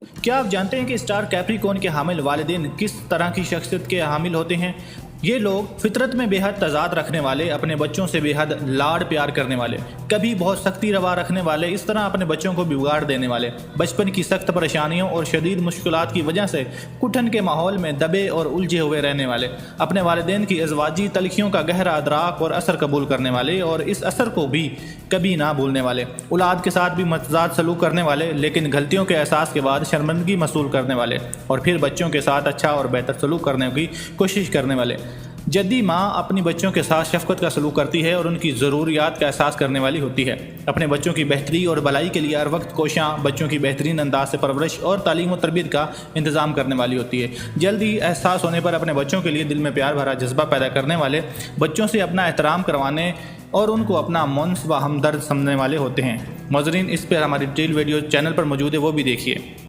क्या आप जानते हैं कि स्टार कैप्रिकॉर्न के हामिल वालिदैन किस तरह की शख्सियत के हामिल होते हैं? ये लोग फितरत में बेहद तजाद रखने वाले, अपने बच्चों से बेहद लाड प्यार करने वाले, कभी बहुत सख्ती रवा रखने वाले, इस तरह अपने बच्चों को बिगाड़ देने वाले, बचपन की सख्त परेशानियों और शदीद मुश्किलात की वजह से कुठन के माहौल में दबे और उलझे हुए रहने वाले, अपने वालिदैन की अज़वाजी तलखियों का गहरा अदराक और असर कबूल करने वाले और इस असर को भी कभी ना भूलने वाले, औलाद के साथ भी मतजाद सलूक करने वाले लेकिन गलतियों के एहसास के बाद शर्मिंदगी मसूल करने वाले और फिर बच्चों के साथ अच्छा और बेहतर सलूक करने की कोशिश करने वाले। जद्दी माँ अपनी बच्चों के साथ शफकत का सलूक करती है और उनकी ज़रूरियात का एहसास करने वाली होती है। अपने बच्चों की बेहतरी और भलाई के लिए हर वक्त कोशां, बच्चों की बेहतरीन अंदाज से परवरिश और तालीम और तरबियत का इंतज़ाम करने वाली होती है। जल्द ही एहसास होने पर अपने बच्चों के लिए दिल में प्यार भरा जज्बा पैदा करने वाले, बच्चों से अपना एहतराम करवाने और उनको अपना मुंस व हमदर्द समझने वाले होते हैं। नाज़रीन, इस पर हमारी डिटेल वीडियो चैनल पर मौजूद है, वो भी देखिए।